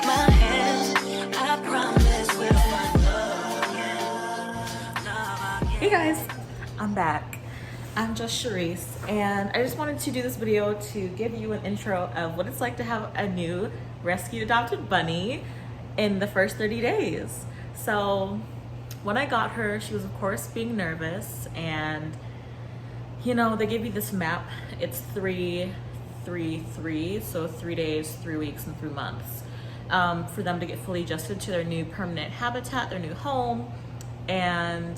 take my hand, I promise we'll find love again. Love again. Hey guys, I'm back. I'm just Charisse, and I just wanted to do this video to give you an intro of what it's like to have a new rescued adopted bunny in the first 30 days. So when I got her, she was of course being nervous, and you know, they gave you this map. It's 3, 3, 3, so 3 days, 3 weeks, and 3 months for them to get fully adjusted to their new permanent habitat, their new home. And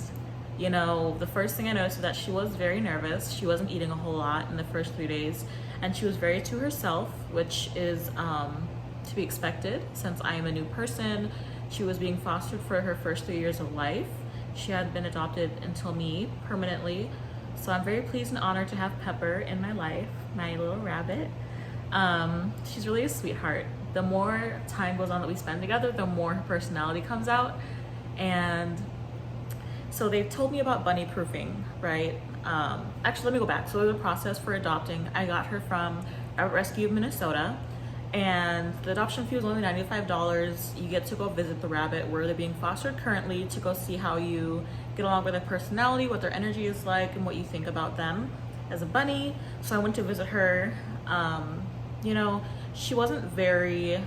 you know, the first thing I noticed was that she was very nervous. She wasn't eating a whole lot in the first 3 days, and she was very to herself, which is to be expected since I am a new person. She was being fostered for her first 3 years of life. She had been adopted until me permanently. So I'm very pleased and honored to have Pepper in my life, my little rabbit. She's really a sweetheart. The more time goes on that we spend together, the more her personality comes out. And so they told me about bunny proofing, right? Actually, let me go back. So the process for adopting, I got her from a rescue of Minnesota, and the adoption fee was only $95. You get to go visit the rabbit where they're being fostered currently to go see how you get along with their personality, what their energy is like, and what you think about them as a bunny. So I went to visit her. You know, she's very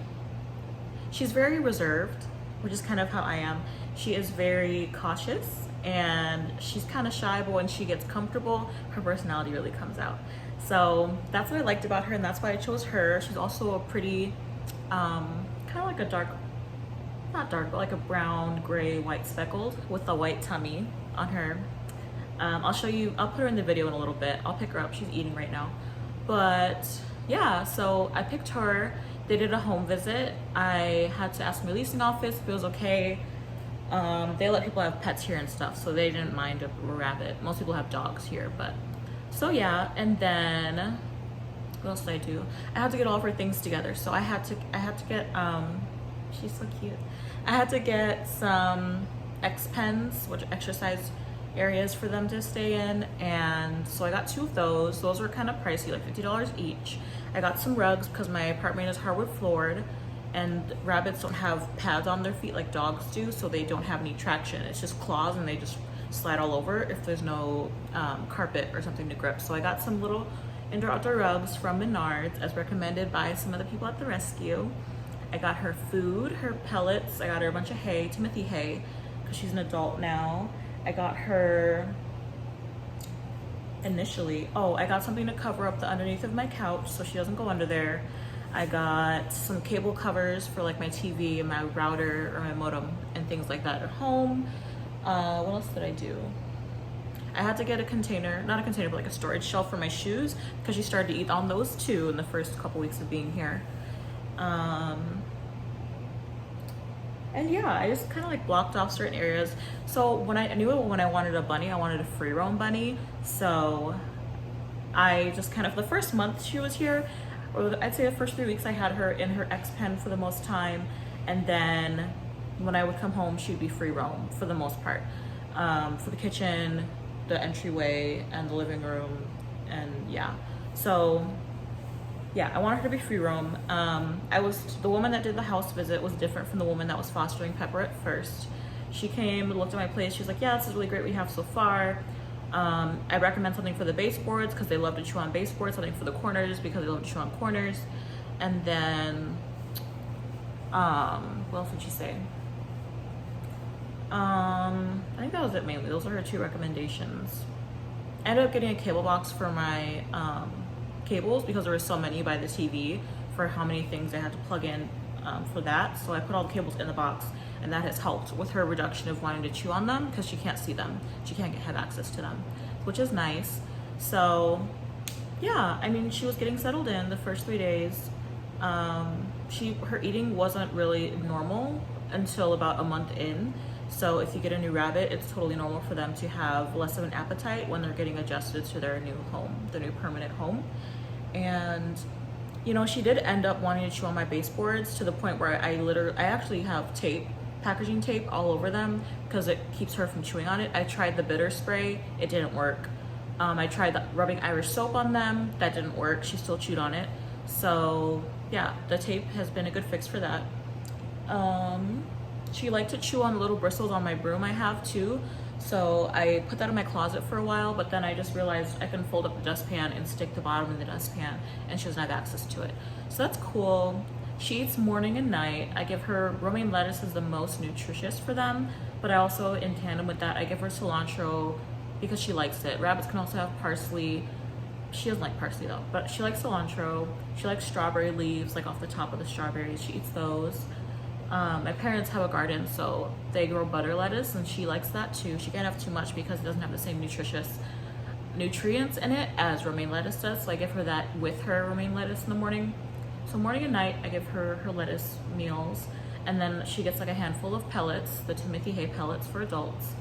reserved, which is kind of how I am. She is very cautious, and she's kind of shy, but when she gets comfortable, her personality really comes out. So that's what I liked about her, and that's why I chose her. She's also a pretty, kind of like a dark, not dark, but like a brown, gray, white speckled with a white tummy on her. I'll show you, I'll put her in the video in a little bit. I'll pick her up, she's eating right now. But yeah, so I picked her. They did a home visit. I had to ask my leasing office if it was okay. They let people have pets here and stuff, so they didn't mind a rabbit. Most people have dogs here, but so yeah. And then what else did I do? I had to get all of her things together. So I had to get she's so cute. I had to get some X pens, which are exercise areas for them to stay in, and so I got 2 of those. Those were kind of pricey, like $50 each. I got some rugs because my apartment is hardwood floored, and rabbits don't have pads on their feet like dogs do, so they don't have any traction. It's just claws, and they just slide all over if there's no carpet or something to grip. So I got some little indoor-outdoor rugs from Menards as recommended by some of the people at the rescue. I got her food, her pellets. I got her a bunch of hay, Timothy hay, because she's an adult now. I got her initially, I got something to cover up the underneath of my couch so she doesn't go under there. I got some cable covers for like my TV and my router or my modem and things like that at home. What else did I do? I had to get a container, not a container, but like a storage shelf for my shoes because she started to eat on those too in the first couple weeks of being here. And yeah, I just kind of like blocked off certain areas. So when I knew when I wanted a bunny, I wanted a free roam bunny. So I just kind of, the first month she was here, or I'd say the first 3 weeks, I had her in her X pen for the most time, and then when I would come home, she'd be free roam for the most part, for the kitchen, the entryway, and the living room, and yeah. So yeah, I wanted her to be free roam. The woman that did the house visit was different from the woman that was fostering Pepper at first. She came and looked at my place. She was like, yeah, this is really great what you have so far. I recommend something for the baseboards because they love to chew on baseboards, something for the corners because they love to chew on corners. And then, what else did she say? I think that was it mainly. Those are her 2 recommendations. I ended up getting a cable box for my cables because there were so many by the TV for how many things I had to plug in for that. So I put all the cables in the box, and that has helped with her reduction of wanting to chew on them because she can't see them. She can't have access to them, which is nice. So yeah, I mean, she was getting settled in the first 3 days. Her eating wasn't really normal until about a month in. So if you get a new rabbit, it's totally normal for them to have less of an appetite when they're getting adjusted to their new home, their new permanent home. And you know, she did end up wanting to chew on my baseboards to the point where I actually have tape, packaging tape all over them because it keeps her from chewing on it. I tried the bitter spray, it didn't work. I tried rubbing Irish soap on them, that didn't work. She still chewed on it. So yeah, the tape has been a good fix for that. She liked to chew on the little bristles on my broom I have too. So I put that in my closet for a while, but then I just realized I can fold up the dustpan and stick the bottom in the dustpan, and she doesn't have access to it. So that's cool. She eats morning and night. I give her romaine lettuce is the most nutritious for them, but I also, in tandem with that, I give her cilantro because she likes it. Rabbits can also have parsley. She doesn't like parsley though, but she likes cilantro. She likes strawberry leaves, like off the top of the strawberries. She eats those. My parents have a garden, so they grow butter lettuce, and she likes that too. She can't have too much because it doesn't have the same nutrients in it as romaine lettuce does. So I give her that with her romaine lettuce in the morning. So morning and night, I give her her lettuce meals, and then she gets like a handful of pellets, the Timothy Hay pellets for adults.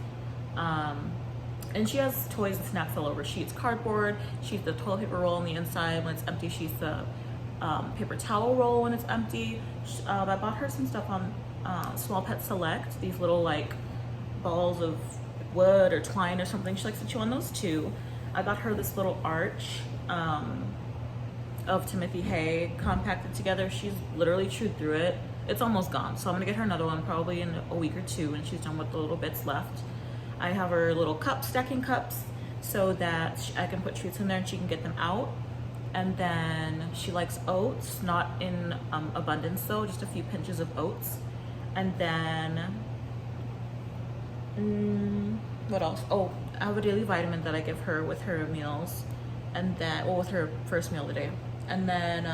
And she has toys and snacks all over. She eats cardboard. She eats the toilet paper roll on the inside. When it's empty, she eats the paper towel roll when it's empty. I bought her some stuff on Small Pet Select, these little like balls of wood or twine or something. She likes to chew on those too. I got her this little arch of Timothy Hay compacted together. She's literally chewed through it. It's almost gone, so I'm gonna get her another one probably in a week or two when she's done with the little bits left. I have her little cups, stacking cups, so that I can put treats in there and she can get them out. And then she likes oats, not in abundance though, just a few pinches of oats. And then, what else? Oh, I have a daily vitamin that I give her with her meals, and then, well, with her first meal of the day. And then,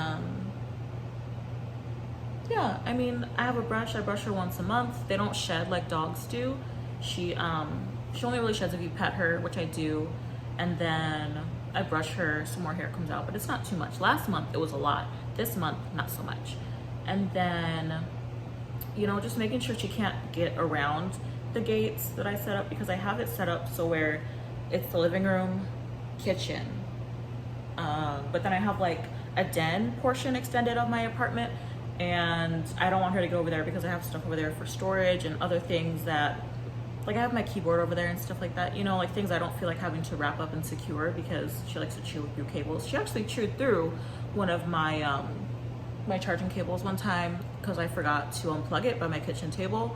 yeah, I mean, I have a brush. I brush her once a month. They don't shed like dogs do. She only really sheds if you pet her, which I do. And then I brush her, some more hair comes out, but it's not too much. Last month it was a lot. This month, not so much. And then, you know, just making sure she can't get around the gates that I set up, because I have it set up so where it's the living room, kitchen, but then I have like a den portion extended of my apartment, and I don't want her to go over there because I have stuff over there for storage and other things that, like, I have my keyboard over there and stuff like that, you know, like things I don't feel like having to wrap up and secure because she likes to chew through cables. She actually chewed through one of my my charging cables one time because I forgot to unplug it by my kitchen table.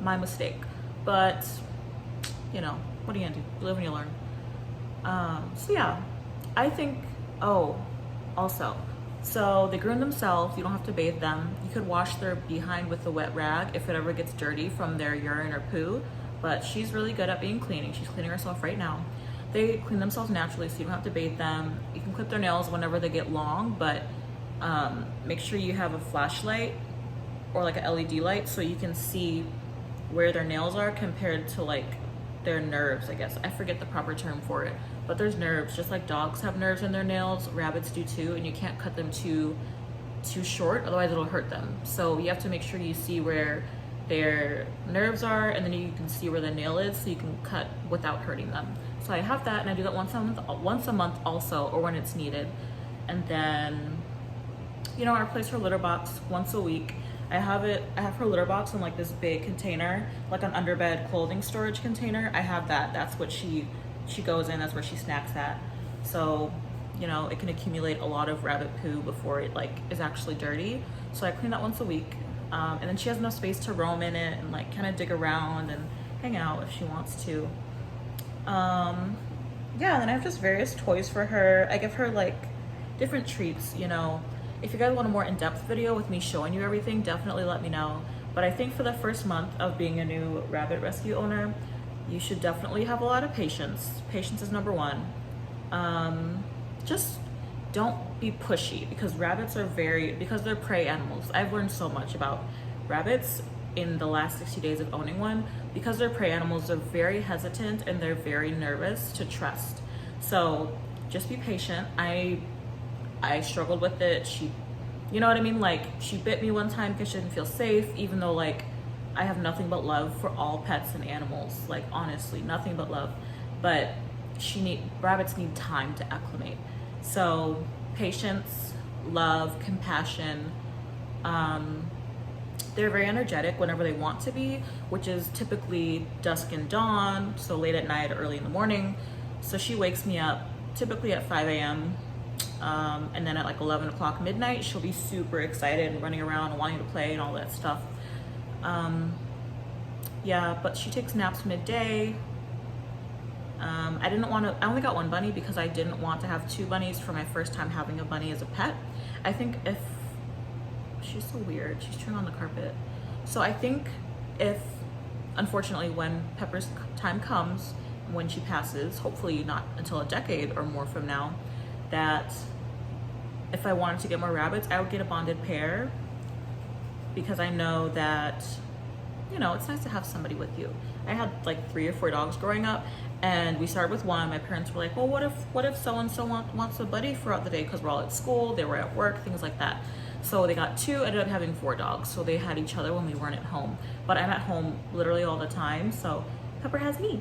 My mistake. But, you know, what are you gonna do? You live and you learn. So yeah, I think, oh, also, so they groom themselves. You don't have to bathe them. You could wash their behind with a wet rag if it ever gets dirty from their urine or poo, but she's really good at being cleaning. She's cleaning herself right now. They clean themselves naturally, so you don't have to bathe them. You can clip their nails whenever they get long, but make sure you have a flashlight or like a LED light so you can see where their nails are compared to like their nerves, I guess. I forget the proper term for it, but there's nerves. Just like dogs have nerves in their nails, rabbits do too, and you can't cut them too short, otherwise it'll hurt them. So you have to make sure you see where their nerves are, and then you can see where the nail is so you can cut without hurting them. So I have that, and I do that once a month also, or when it's needed. And then, you know, I replace her litter box once a week. I have her litter box in like this big container, like an underbed clothing storage container. I have that. That's what she goes in. That's where she snacks at. So, you know, it can accumulate a lot of rabbit poo before it like is actually dirty. So I clean that once a week. And then she has enough space to roam in it and like kind of dig around and hang out if she wants to. Yeah, and then I have just various toys for her. I give her like different treats, you know. If you guys want a more in-depth video with me showing you everything, definitely let me know. But I think for the first month of being a new rabbit rescue owner, you should definitely have a lot of patience. Patience is number one. Just don't be pushy, because rabbits are because they're prey animals. I've learned so much about rabbits in the last 60 days of owning one. Because they're prey animals, they're very hesitant and they're very nervous to trust. So just be patient. I struggled with it. You know what I mean? Like, she bit me one time because she didn't feel safe, even though like I have nothing but love for all pets and animals. Like, honestly, nothing but love. But rabbits need time to acclimate. So patience, love, compassion. They're very energetic whenever they want to be, which is typically dusk and dawn, so late at night or early in the morning. So she wakes me up typically at 5 a.m. And then at like 11 o'clock midnight, she'll be super excited and running around and wanting to play and all that stuff. Yeah, but she takes naps midday. I only got one bunny because I didn't want to have two bunnies for my first time having a bunny as a pet. I think if, she's so weird, she's chewing on the carpet. So I think if, unfortunately, when Pepper's time comes, when she passes, hopefully not until a decade or more from now, that if I wanted to get more rabbits, I would get a bonded pair, because I know that, you know, it's nice to have somebody with you. I had like 3 or 4 dogs growing up, and we started with one. My parents were like, well, what if so-and-so wants a buddy throughout the day, because we're all at school, they were at work, things like that. So they got 2, ended up having 4 dogs. So they had each other when we weren't at home. But I'm at home literally all the time, so Pepper has me.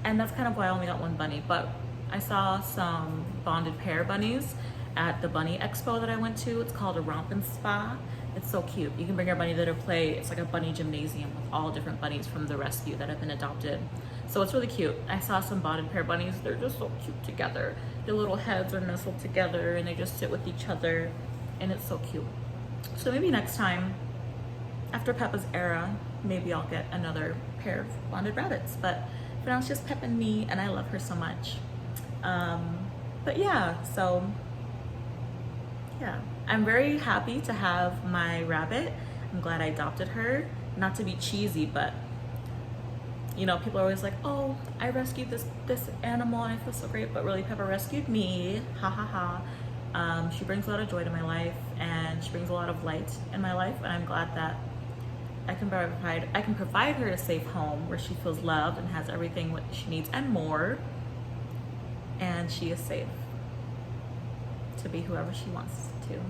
And that's kind of why I only got 1 bunny. But I saw some bonded pair bunnies at the bunny expo that I went to. It's called a Romp and Spa. It's so cute. You can bring your bunny there to play. It's like a bunny gymnasium with all different bunnies from the rescue that have been adopted. So it's really cute. I saw some bonded pair bunnies. They're just so cute together. Their little heads are nestled together and they just sit with each other, and it's so cute. So maybe next time, after Peppa's era, maybe I'll get another pair of bonded rabbits. But for now, it's just Pep and me, and I love her so much. But yeah, so yeah, I'm very happy to have my rabbit. I'm glad I adopted her. Not to be cheesy, but you know, people are always like, oh, I rescued this animal and I feel so great, but really Pepper rescued me, ha ha ha. She brings a lot of joy to my life, and she brings a lot of light in my life, and I'm glad that I can provide her a safe home where she feels loved and has everything what she needs and more, and she is safe to be whoever she wants to.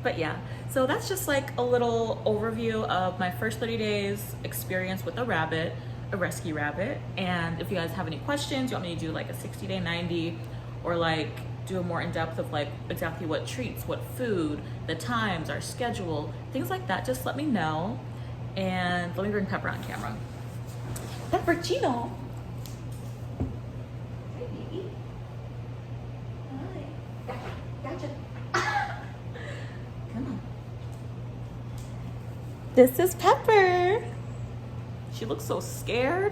But yeah, so that's just like a little overview of my first 30 days experience with a rabbit, a rescue rabbit. And if you guys have any questions, you want me to do like a 60-day, 90, or like do a more in-depth of like exactly what treats, what food, the times, our schedule, things like that, just let me know. And let me bring Pepper on camera. Peppercino. Hey, baby. Hi. Gotcha. Come on. This is Pepper. She looks so scared.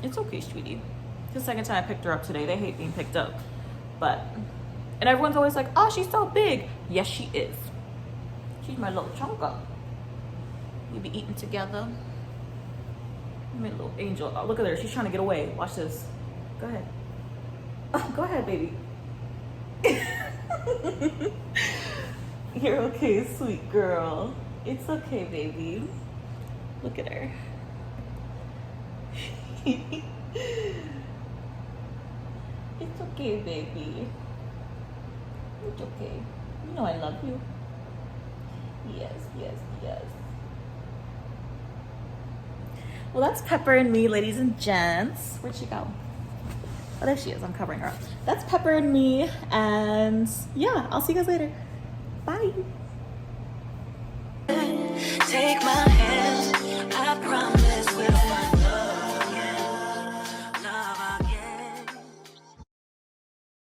It's okay, sweetie. It's the second time I picked her up today. They hate being picked up. And everyone's always like, oh, she's so big. Yes, she is. She's my little chunka. We be eating together. My little angel. Oh, look at her. She's trying to get away. Watch this. Go ahead. Oh, go ahead, baby. You're okay, sweet girl. It's okay, baby. Look at her. It's okay, baby. It's okay. You know I love you. Yes, yes, yes. Well, that's Pepper and me, ladies and gents. Where'd she go? Oh, there she is. I'm covering her up. That's Pepper and me, and yeah, I'll see you guys later. Bye. Take my